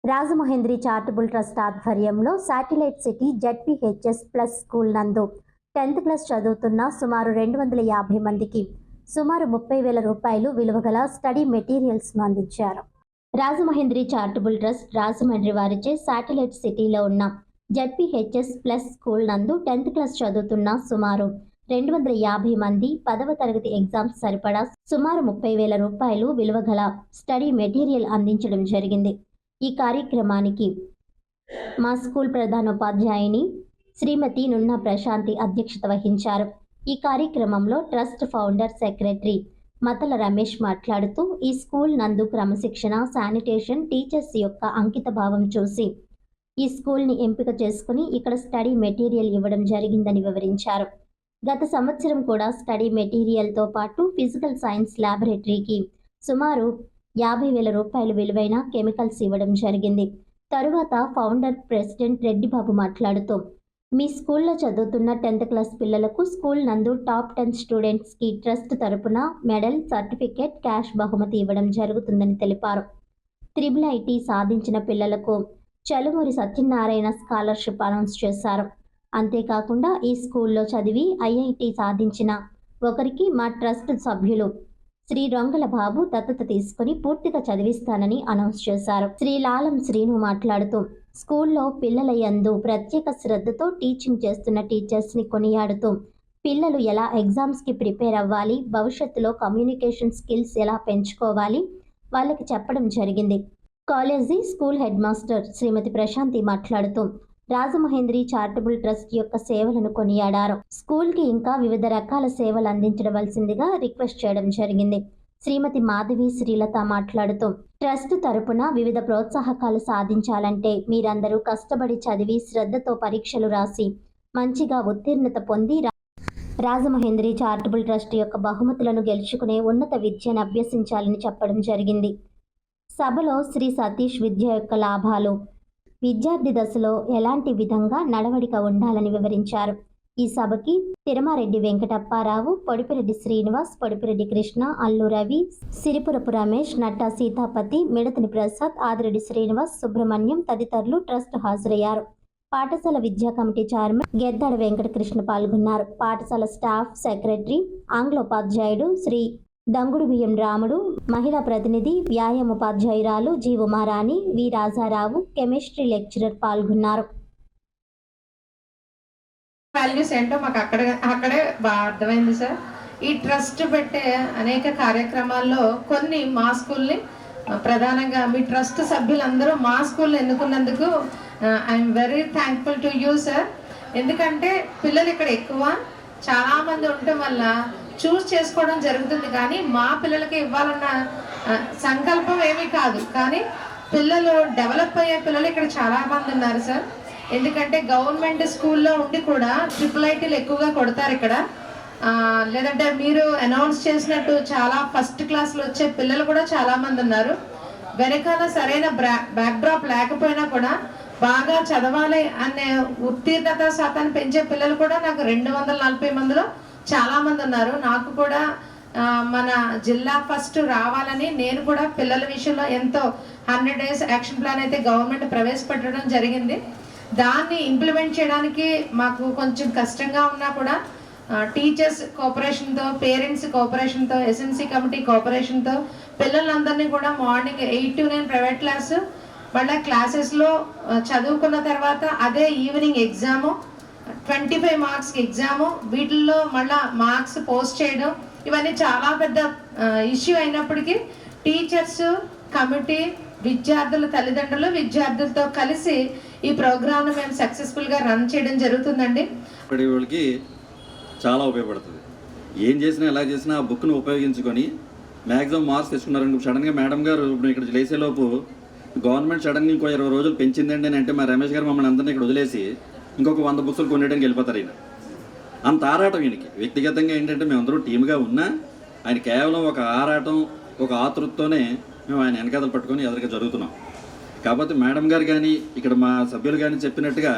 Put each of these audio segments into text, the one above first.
Rajamahendri charitable trust ఆధ్వర్యంలో satellite city ZPHS plus school నందు 10th class చదువుతున్న సుమారు 250 మందికి సుమారు 30,000 రూపాయలు విలువగల స్టడీ మెటీరియల్స్ను అందించారు. రాజమహేంద్రి చారిటబుల్ ట్రస్ట్ రాజమండ్రి వారిచే శాటిలైట్ సిటీలో ఉన్న జెడ్పీహెచ్ఎస్ ప్లస్ స్కూల్ నందు 10th క్లాస్ చదువుతున్న సుమారు 250 మంది 10వ తరగతి ఎగ్జామ్స్ సరిపడా సుమారు 30,000 రూపాయలు విలువగల స్టడీ మెటీరియల్ అందించడం జరిగింది. ఈ కార్యక్రమానికి మా స్కూల్ ప్రధానోపాధ్యాయుని శ్రీమతి నున్న ప్రశాంతి అధ్యక్షత వహించారు. ఈ కార్యక్రమంలో ట్రస్ట్ ఫౌండర్ సెక్రటరీ మతల రమేష్ మాట్లాడుతూ ఈ స్కూల్ నందు క్రమశిక్షణ, శానిటేషన్, టీచర్స్ యొక్క అంకిత భావం చూసి ఈ స్కూల్ని ఎంపిక చేసుకుని ఇక్కడ స్టడీ మెటీరియల్ ఇవ్వడం జరిగిందని వివరించారు. గత సంవత్సరం కూడా స్టడీ మెటీరియల్తో పాటు ఫిజికల్ సైన్స్ ల్యాబొరేటరీకి సుమారు 50,000 రూపాయలు విలువైన కెమికల్స్ ఇవ్వడం జరిగింది. తరువాత ఫౌండర్ ప్రెసిడెంట్ రెడ్డిబాబు మాట్లాడుతూ మీ స్కూల్లో చదువుతున్న 10th క్లాస్ పిల్లలకు స్కూల్ నందు టాప్ 10 స్టూడెంట్స్కి ట్రస్ట్ తరపున మెడల్, సర్టిఫికేట్, క్యాష్ బహుమతి ఇవ్వడం జరుగుతుందని తెలిపారు. IIIT సాధించిన పిల్లలకు చలుమూరి సత్యనారాయణ స్కాలర్షిప్ అనౌన్స్ చేశారు. అంతేకాకుండా ఈ స్కూల్లో చదివి IIT సాధించిన ఒకరికి మా ట్రస్ట్ సభ్యులు శ్రీ రొంగల బాబు దత్తత తీసుకుని పూర్తిగా చదివిస్తానని అనౌన్స్ చేశారు. శ్రీ లాలం శ్రీను మాట్లాడుతూ స్కూల్లో పిల్లల యందు ప్రత్యేక శ్రద్ధతో టీచింగ్ చేస్తున్న టీచర్స్ని కొనియాడుతూ పిల్లలు ఎలా ఎగ్జామ్స్కి ప్రిపేర్ అవ్వాలి, భవిష్యత్తులో కమ్యూనికేషన్ స్కిల్స్ ఎలా పెంచుకోవాలి వాళ్ళకి చెప్పడం జరిగింది. కాలేజీ స్కూల్ హెడ్ మాస్టర్ శ్రీమతి ప్రశాంతి మాట్లాడుతూ రాజమహేంద్రి చారిటబుల్ ట్రస్ట్ యొక్క సేవలను కొనియాడారు. స్కూల్కి ఇంకా వివిధ రకాల సేవలు అందించవలసిందిగా రిక్వెస్ట్ చేయడం జరిగింది. శ్రీమతి మాధవి శ్రీలత మాట్లాడుతూ ట్రస్ట్ తరపున వివిధ ప్రోత్సాహకాలు సాధించాలంటే మీరందరూ కష్టపడి చదివి శ్రద్ధతో పరీక్షలు రాసి మంచిగా ఉత్తీర్ణత పొంది రాజమహేంద్రి చారిటబుల్ ట్రస్ట్ యొక్క బహుమతులను గెలుచుకునే ఉన్నత విద్యను అభ్యసించాలని చెప్పడం జరిగింది. సభలో శ్రీ సతీష్ విద్య యొక్క లాభాలు, విద్యార్థి దశలో ఎలాంటి విధంగా నడవడిక ఉండాలని వివరించారు. ఈ సభకి తిరుమారెడ్డి వెంకటప్పారావు, పొడిపిరెడ్డి శ్రీనివాస్, పొడిపిరెడ్డి కృష్ణ, అల్లు రవి, సిరిపురపు రమేష్, నట్టా సీతాపతి, మిడతని ప్రసాద్, ఆదిరెడ్డి శ్రీనివాస్, సుబ్రహ్మణ్యం తదితరులు ట్రస్ట్ హాజరయ్యారు. పాఠశాల విద్యా కమిటీ చైర్మన్ గెద్దాడ వెంకటకృష్ణ పాల్గొన్నారు. పాఠశాల స్టాఫ్ సెక్రటరీ, ఆంగ్లోపాధ్యాయుడు శ్రీ దంగుడు బియ్యం రాముడు, మహిళా ప్రతినిధి, వ్యాయామ ఉపాధ్యాయురాలు జి ఉమారాణి, వి రాజారావు, కెమిస్ట్రీ లెక్చరర్ పాల్గొన్నారు. వాల్యూస్ ఏంటో మాకు అక్కడే బాగా అర్థమైంది సార్. ఈ ట్రస్ట్ పెట్టే అనేక కార్యక్రమాల్లో కొన్ని మా స్కూల్ని ప్రధానంగా మీ ట్రస్ట్ సభ్యులందరూ మా స్కూల్ని ఎన్నుకున్నందుకు I'm very thankful to you sir. ఎందుకంటే పిల్లలు ఇక్కడ ఎక్కువ చాలామంది ఉండటం వల్ల చూస్ చేసుకోవడం జరుగుతుంది, కానీ మా పిల్లలకి ఇవ్వాలన్న సంకల్పం ఏమీ కాదు. కానీ పిల్లలు డెవలప్ అయ్యే పిల్లలు ఇక్కడ చాలామంది ఉన్నారు సార్. ఎందుకంటే గవర్నమెంట్ స్కూల్లో ఉండి కూడా IIITలు ఎక్కువగా కొడతారు ఇక్కడ. లేదంటే మీరు అనౌన్స్ చేసినట్టు చాలా ఫస్ట్ క్లాస్లో వచ్చే పిల్లలు కూడా చాలామంది ఉన్నారు. వెనకాల సరైన బ్యాక్డ్రాప్ లేకపోయినా కూడా బాగా చదవాలి అనే ఉత్తీర్ణత శాతాన్ని పెంచే పిల్లలు కూడా నాకు 240 మందిలో చాలామంది ఉన్నారు. నాకు కూడా మన జిల్లా ఫస్ట్ రావాలని నేను కూడా పిల్లల విషయంలో ఎంతో 100 days యాక్షన్ ప్లాన్ అయితే గవర్నమెంట్ ప్రవేశపెట్టడం జరిగింది. దాన్ని ఇంప్లిమెంట్ చేయడానికి మాకు కొంచెం కష్టంగా ఉన్నా కూడా టీచర్స్ కోఆపరేషన్తో, పేరెంట్స్ కోఆపరేషన్తో, SNC కమిటీ కోఆపరేషన్తో పిల్లలందరినీ కూడా మార్నింగ్ 8 to 9 ప్రైవేట్ క్లాసు, మళ్ళీ క్లాసెస్లో చదువుకున్న తర్వాత అదే ఈవినింగ్ ఎగ్జాము, 25 మార్క్స్కి ఎగ్జాము, వీటిల్లో మళ్ళీ మార్క్స్ పోస్ట్ చేయడం, ఇవన్నీ చాలా పెద్ద ఇష్యూ అయినప్పటికీ టీచర్స్, కమిటీ, విద్యార్థుల తల్లిదండ్రులు, విద్యార్థులతో కలిసి ఈ ప్రోగ్రామ్ను మేము సక్సెస్ఫుల్గా రన్ చేయడం జరుగుతుందండి. వాళ్ళకి చాలా ఉపయోగపడుతుంది. ఏం చేసినా ఎలా చేసినా ఆ బుక్ను ఉపయోగించుకొని మ్యాక్సిమం మార్క్స్ తెచ్చుకున్నారండి. సడన్గా మేడం గారు ఇప్పుడు ఇక్కడ లేసేలోపు గవర్నమెంట్ సడన్గా ఇంకో 20 రోజులు పెంచిందండి అని అంటే మా రమేష్ గారు మమ్మల్ని అందరినీ ఇక్కడ వదిలేసి ఇంకొక 100 బుక్స్లు కొనేయడానికి వెళ్ళిపోతారు. ఈయన అంత ఆరాటం ఈయనకి. వ్యక్తిగతంగా ఏంటంటే మేమందరూ టీమ్గా ఉన్నా ఆయన కేవలం ఒక ఆరాటం, ఒక ఆతృతతోనే మేము ఆయన వెనకాతలు పట్టుకొని ఎదురుగా జరుగుతున్నాం. కాకపోతే మేడం గారు కానీ ఇక్కడ మా సభ్యులు కానీ చెప్పినట్టుగా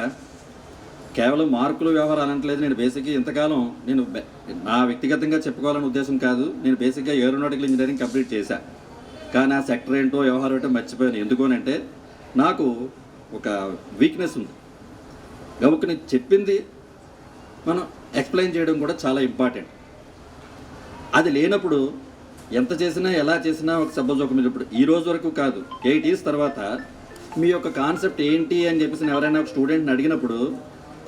కేవలం మార్కులు వ్యవహారాలు అనట్లేదు. నేను బేసిక్గా ఇంతకాలం నేను నా వ్యక్తిగతంగా చెప్పుకోవాలనే ఉద్దేశం కాదు. నేను బేసిక్గా ఏరోనాటికల్ ఇంజనీరింగ్ కంప్లీట్ చేశాను. కానీ ఆ సెక్టర్ ఏంటో వ్యవహారం ఏంటో మర్చిపోయాను. ఎందుకోనంటే నాకు ఒక వీక్నెస్ ఉంది. గబుక్కుని చెప్పింది మనం ఎక్స్ప్లెయిన్ చేయడం కూడా చాలా ఇంపార్టెంట్. అది లేనప్పుడు ఎంత చేసినా ఎలా చేసినా ఒక సపోజ్ ఒక మీరు ఇప్పుడు ఈ రోజు వరకు కాదు 8 years తర్వాత మీ యొక్క కాన్సెప్ట్ ఏంటి అని చెప్పేసి ఎవరైనా ఒక స్టూడెంట్ని అడిగినప్పుడు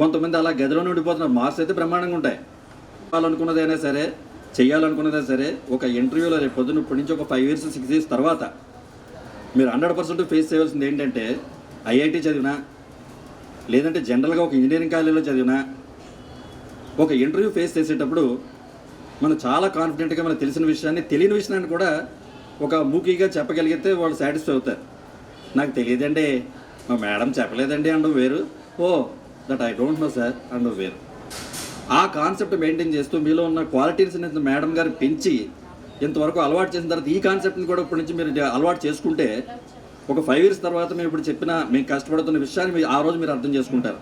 కొంతమంది అలా గదిలోనే ఉండిపోతున్నారు. మార్క్స్ అయితే బ్రహ్మాండంగా ఉంటాయి. చేయాలనుకున్నదైనా సరే చేయాలనుకున్నదైనా సరే ఒక ఇంటర్వ్యూలో రేపు పొద్దున్న ఇప్పటి నుంచి ఒక 5 years 6 years తర్వాత మీరు 100% ఫేస్ చేయాల్సింది ఏంటంటే ఐఐటి చదివినా లేదంటే జనరల్గా ఒక ఇంజనీరింగ్ కాలేజీలో చదివినా ఒక ఇంటర్వ్యూ ఫేస్ చేసేటప్పుడు మనం చాలా కాన్ఫిడెంట్గా మనకు తెలిసిన విషయాన్ని తెలియని విషయాన్ని కూడా ఒక మూకీగా చెప్పగలిగితే వాళ్ళు సాటిస్ఫై అవుతారు. నాకు తెలియదండి, మా మేడం చెప్పలేదండి అనడం వేరు, ఓ that I don't know sir అనడం వేరు. ఆ కాన్సెప్ట్ మెయింటైన్ చేస్తూ మీలో ఉన్న క్వాలిటీస్ని మేడం గారు పెంచి ఇంతవరకు అలవాటు చేసిన తర్వాత ఈ కాన్సెప్ట్ని కూడా ఇప్పటి నుంచి మీరు అలవాటు చేసుకుంటే ఒక 5 years తర్వాత మేము ఇప్పుడు చెప్పిన మేము కష్టపడుతున్న విషయాన్ని ఆ రోజు మీరు అర్థం చేసుకుంటారు.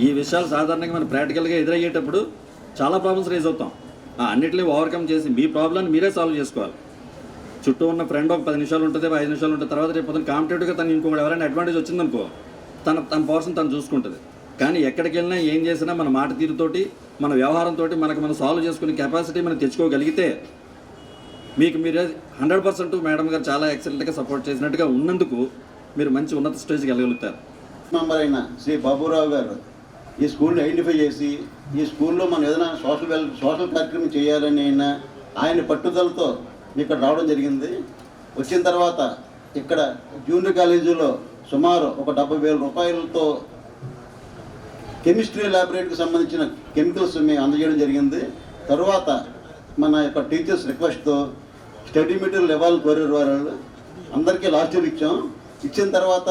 ఈ విషయాలు సాధారణంగా మనం ప్రాక్టికల్గా ఎదురయ్యేటప్పుడు చాలా ప్రాబ్లమ్స్ రేజ్ అవుతాం. అన్నిటినీ ఓవర్కమ్ చేసి మీ ప్రాబ్లమ్ని మీరే సాల్వ్ చేసుకోవాలి. చుట్టూ ఉన్న ఫ్రెండ్ ఒక 10 నిమిషాలు ఉంటుంది, 5 నిమిషాలు ఉంటుంది, తర్వాత రేపు పొద్దున కాంపిటేటివ్గా తను ఇంకొకటి ఎవరైనా అడ్వాంటేజ్ వచ్చిందనుకో తన పర్సన్ తను చూసుకుంటుంది. కానీ ఎక్కడికి వెళ్ళినా ఏం చేసినా మన మాట తీరుతోటి మన వ్యవహారంతో మనం సాల్వ్ చేసుకునే కెపాసిటీ మనం తెచ్చుకోగలిగితే మీకు మీరే 100% మేడం గారు చాలా ఎక్సలెంట్గా సపోర్ట్ చేసినట్టుగా ఉన్నందుకు మీరు మంచి ఉన్నత స్టేజ్కి వెళ్ళగలుగుతారు. మెంబర్ అయిన శ్రీ బాబురావు గారు ఈ స్కూల్ని ఐడెంటిఫై చేసి ఈ స్కూల్లో మనం ఏదైనా సోషల్ కార్యక్రమం చేయాలని ఆయన పట్టుదలతో ఇక్కడ రావడం జరిగింది. వచ్చిన తర్వాత ఇక్కడ జూనియర్ కాలేజీలో సుమారు ఒక 70,000 రూపాయలతో కెమిస్ట్రీ ల్యాబొరేటరీకి సంబంధించిన కెమికల్స్ మేము అందజేయడం జరిగింది. తర్వాత మన యొక్క టీచర్స్ రిక్వెస్ట్తో స్టడీ మెటీరియల్ ఇవ్వాలని కోరారు వాళ్ళు. అందరికీ లాస్ట్ ఇయర్ ఇచ్చాం. ఇచ్చిన తర్వాత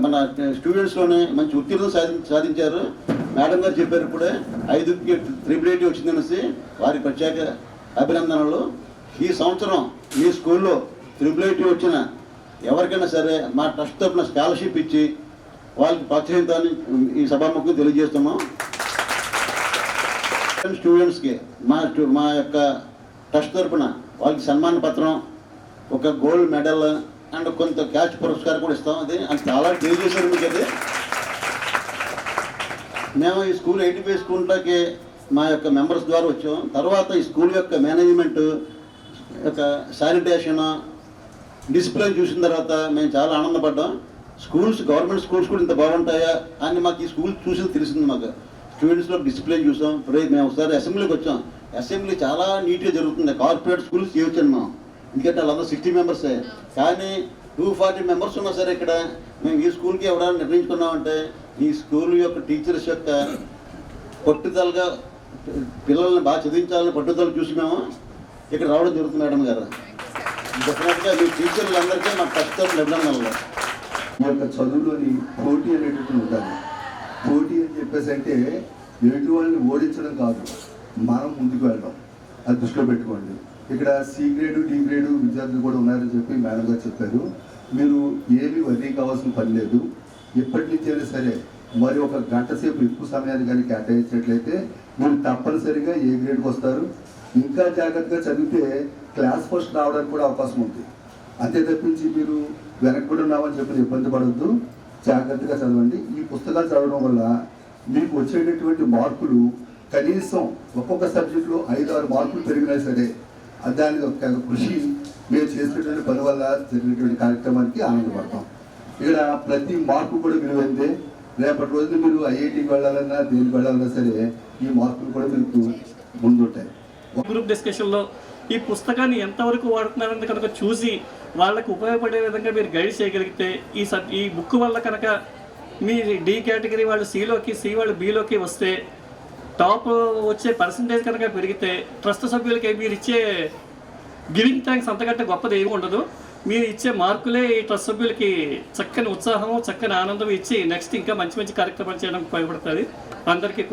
మన స్టూడెంట్స్లోనే మంచి ఉత్తీర్ణం సాధించారు. మేడం గారు చెప్పారు ఇప్పుడే 5కి 380 వచ్చిందనేసి వారి ప్రత్యేక అభినందనలు. ఈ సంవత్సరం మీ స్కూల్లో 380 వచ్చిన ఎవరికైనా సరే మా ట్రస్ట్ తరఫున స్కాలర్షిప్ ఇచ్చి వాళ్ళకి ప్రోత్సహించాలని ఈ సభాముఖంగా తెలియజేస్తున్నాం. స్టూడెంట్స్కి మా యొక్క ట్రస్ట్ తరఫున వాళ్ళకి సన్మాన పత్రం, ఒక గోల్డ్ మెడల్ అండ్ కొంత క్యాష్ పురస్కారం కూడా ఇస్తాం. అది చాలా తెలియజేశారు మీకు. అది మేము ఈ స్కూల్ 85 స్కూల్లోకి మా యొక్క మెంబర్స్ ద్వారా వచ్చాం. తర్వాత ఈ స్కూల్ యొక్క మేనేజ్మెంట్ యొక్క శానిటేషన్ డిసిప్లిన్ చూసిన తర్వాత మేము చాలా ఆనందపడ్డాం. గవర్నమెంట్ స్కూల్స్ కూడా ఇంత బాగుంటాయా అని మాకు ఈ స్కూల్ చూసి తెలిసింది. మాకు స్టూడెంట్స్లో డిసిప్లిన్ చూసాం. మేము ఒకసారి అసెంబ్లీకి వచ్చాం. అసెంబ్లీ చాలా నీట్గా జరుగుతుంది. కార్పొరేట్ స్కూల్స్ చేయొచ్చాను మేము, ఎందుకంటే వాళ్ళందరూ 60 మెంబర్సే. కానీ 240 మెంబర్స్ ఉన్నా సరే ఇక్కడ మేము ఈ స్కూల్కి ఎవరైనా నిర్ణయించుకున్నామంటే ఈ స్కూల్ యొక్క టీచర్స్ యొక్క పట్టుదలగా పిల్లల్ని బాగా చదివించాలని పట్టుదల చూసి మేము ఇక్కడ రావడం జరుగుతుంది. మేడం గారు డెఫినెట్గా మీ టీచర్లందరికీ మాకు కష్టం అభినందనలు. ఈ యొక్క చదువులోని పోటీ అనేటువంటి ఉండాలి. పోటీ అని చెప్పేసి అంటే ఎదుటి వాళ్ళని ఓడించడం కాదు, మనం ముందుకు వెళ్ళడం. అది దృష్టిలో పెట్టుకోండి. ఇక్కడ సి గ్రేడు డి గ్రేడు విద్యార్థులు కూడా ఉన్నారని చెప్పి మేడం గారు చెప్పారు. మీరు ఏమీ వరీ కావాల్సిన పని లేదు. ఎప్పటి నుంచైనా సరే మరి ఒక గంట సేపు ఎక్కువ సమయాన్ని కానీ కేటాయించినట్లయితే మీరు తప్పనిసరిగా ఏ గ్రేడ్కి వస్తారు. ఇంకా జాగ్రత్తగా చదివితే క్లాస్ ఫస్ట్ రావడానికి కూడా అవకాశం ఉంది. అంతే తప్పించి మీరు వెనకబడి ఉన్నామని చెప్పి ఇబ్బంది పడద్దు. జాగ్రత్తగా చదవండి. ఈ పుస్తకాలు చదవడం వల్ల మీకు వచ్చేటటువంటి మార్కులు కనీసం ఒక్కొక్క సబ్జెక్టులో 5-6 మార్కులు పెరిగినా సరే దాని యొక్క కృషి మీరు చేసినటువంటి పని వల్ల జరిగినటువంటి కార్యక్రమానికి ఆనందపడతాం. ఇక్కడ ప్రతి మార్పు కూడా విలువైందే. రేపటి రోజున మీరు ఐఐటికి వెళ్ళాలన్నా దేనికి వెళ్ళాలన్నా సరే ఈ మార్కులు కూడా మీకు ముందుంటాయి. గ్రూప్ డిస్కషన్లో ఈ పుస్తకాన్ని ఎంతవరకు వాడుతున్నారని కనుక చూసి వాళ్ళకు ఉపయోగపడే విధంగా మీరు గైడ్ చేయగలిగితే ఈ బుక్ వల్ల కనుక మీ డి కేటగిరీ వాళ్ళు సిలోకి, సి వాళ్ళు బిలోకి వస్తే టాప్ వచ్చే పర్సంటేజ్ కనుక పెరిగితే ట్రస్ట్ సభ్యులకి మీరు ఇచ్చే గివింగ్ థ్యాంక్స్ అంతకంటే గొప్పది ఏమి ఉండదు. మీరు ఇచ్చే మార్కులే ఈ ట్రస్ట్ సభ్యులకి చక్కని ఉత్సాహం, చక్కని ఆనందం ఇచ్చి నెక్స్ట్ ఇంకా మంచి మంచి కార్యక్రమాలు చేయడానికి ఉపయోగపడుతుంది. అందరికీ